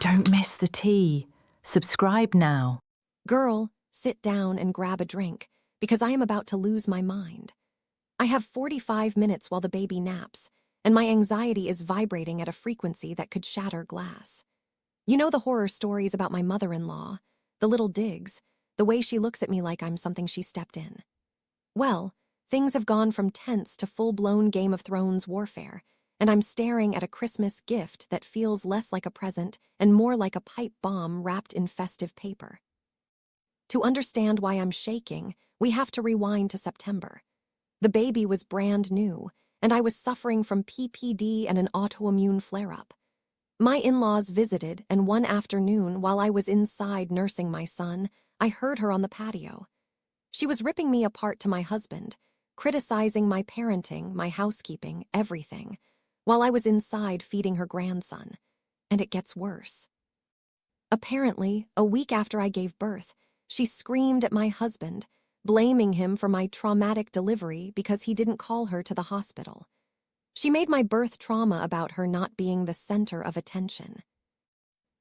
Don't miss the tea. Subscribe now. Girl, sit down and grab a drink, because I am about to lose my mind. I have 45 minutes while the baby naps, and my anxiety is vibrating at a frequency that could shatter glass. You know the horror stories about my mother-in-law, the little digs, the way she looks at me like I'm something she stepped in. Well, things have gone from tense to full-blown Game of Thrones warfare, and I'm staring at a Christmas gift that feels less like a present and more like a pipe bomb wrapped in festive paper. To understand why I'm shaking, we have to rewind to September. The baby was brand new, and I was suffering from PPD and an autoimmune flare-up. My in-laws visited, and one afternoon, while I was inside nursing my son, I heard her on the patio. She was ripping me apart to my husband, criticizing my parenting, my housekeeping, everything, while I was inside feeding her grandson. And it gets worse. Apparently, a week after I gave birth, she screamed at my husband, blaming him for my traumatic delivery because he didn't call her to the hospital. She made my birth trauma about her not being the center of attention.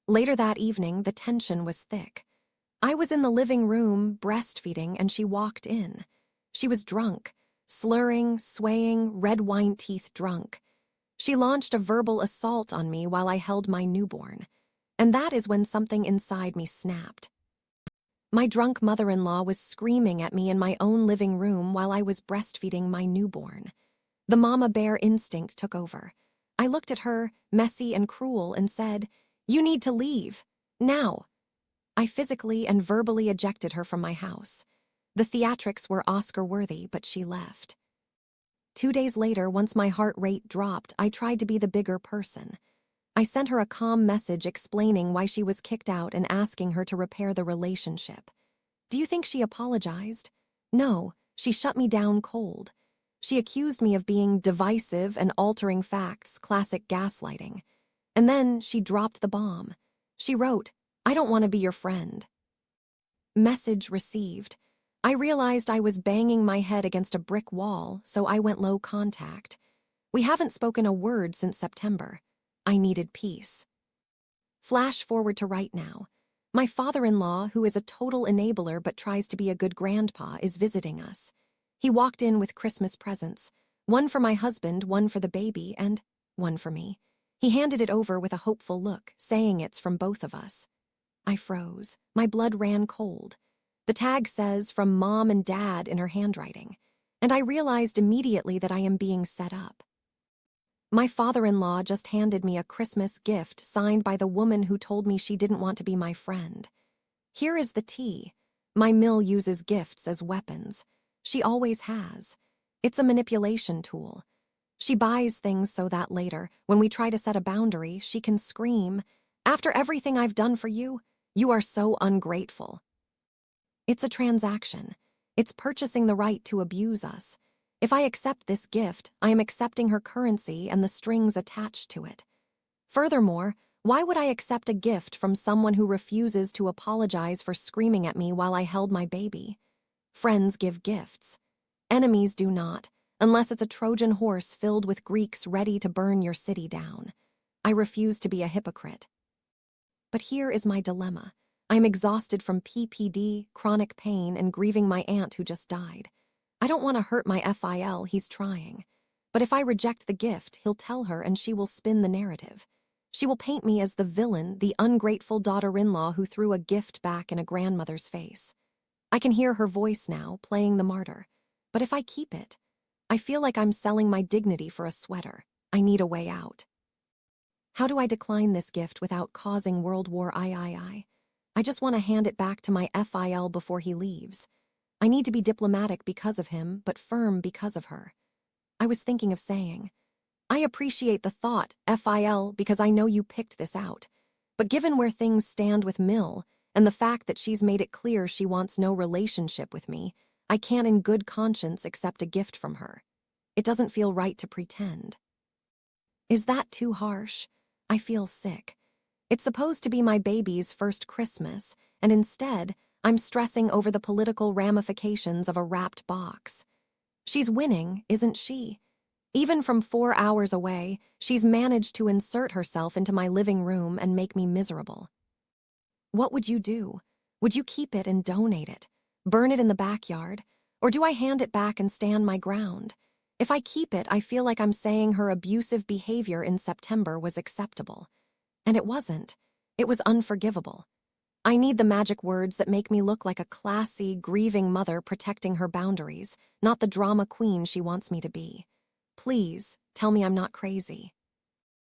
Later that evening, the tension was thick. I was in the living room, breastfeeding, and she walked in. She was drunk, slurring, swaying, red wine teeth drunk. She launched a verbal assault on me while I held my newborn. And that is when something inside me snapped. My drunk mother-in-law was screaming at me in my own living room while I was breastfeeding my newborn. The mama bear instinct took over. I looked at her, messy and cruel, and said, "You need to leave. Now." I physically and verbally ejected her from my house. The theatrics were Oscar-worthy, but she left. 2 days later, once my heart rate dropped, I tried to be the bigger person. I sent her a calm message explaining why she was kicked out and asking her to repair the relationship. Do you think she apologized? No, she shut me down cold. She accused me of being divisive and altering facts, classic gaslighting. And then she dropped the bomb. She wrote, "I don't want to be your friend." Message received. I realized I was banging my head against a brick wall, so I went low contact. We haven't spoken a word since September. I needed peace. Flash forward to right now. My father-in-law, who is a total enabler but tries to be a good grandpa, is visiting us. He walked in with Christmas presents, one for my husband, one for the baby, and one for me. He handed it over with a hopeful look, saying it's from both of us. I froze. My blood ran cold. The tag says from Mom and Dad in her handwriting, and I realized immediately that I am being set up. My father-in-law just handed me a Christmas gift signed by the woman who told me she didn't want to be my friend. Here is the tea. My mill uses gifts as weapons. She always has. It's a manipulation tool. She buys things so that later, when we try to set a boundary, she can scream, "After everything I've done for you, you are so ungrateful." It's a transaction. It's purchasing the right to abuse us. If I accept this gift, I am accepting her currency and the strings attached to it. Furthermore, why would I accept a gift from someone who refuses to apologize for screaming at me while I held my baby? Friends give gifts. Enemies do not, unless it's a Trojan horse filled with Greeks ready to burn your city down. I refuse to be a hypocrite. But here is my dilemma. I am exhausted from PPD, chronic pain, and grieving my aunt who just died. I don't want to hurt my FIL, he's trying. But if I reject the gift, he'll tell her and she will spin the narrative. She will paint me as the villain, the ungrateful daughter-in-law who threw a gift back in a grandmother's face. I can hear her voice now, playing the martyr. But if I keep it, I feel like I'm selling my dignity for a sweater. I need a way out. How do I decline this gift without causing World War III? I just want to hand it back to my FIL before he leaves. I need to be diplomatic because of him, but firm because of her. I was thinking of saying, "I appreciate the thought, FIL, because I know you picked this out. But given where things stand with Mill, and the fact that she's made it clear she wants no relationship with me, I can't in good conscience accept a gift from her. It doesn't feel right to pretend." Is that too harsh? I feel sick. It's supposed to be my baby's first Christmas, and instead, I'm stressing over the political ramifications of a wrapped box. She's winning, isn't she? Even from 4 hours away, she's managed to insert herself into my living room and make me miserable. What would you do? Would you keep it and donate it? Burn it in the backyard? Or do I hand it back and stand my ground? If I keep it, I feel like I'm saying her abusive behavior in September was acceptable. And it wasn't. It was unforgivable. I need the magic words that make me look like a classy, grieving mother protecting her boundaries, not the drama queen she wants me to be. Please, tell me I'm not crazy.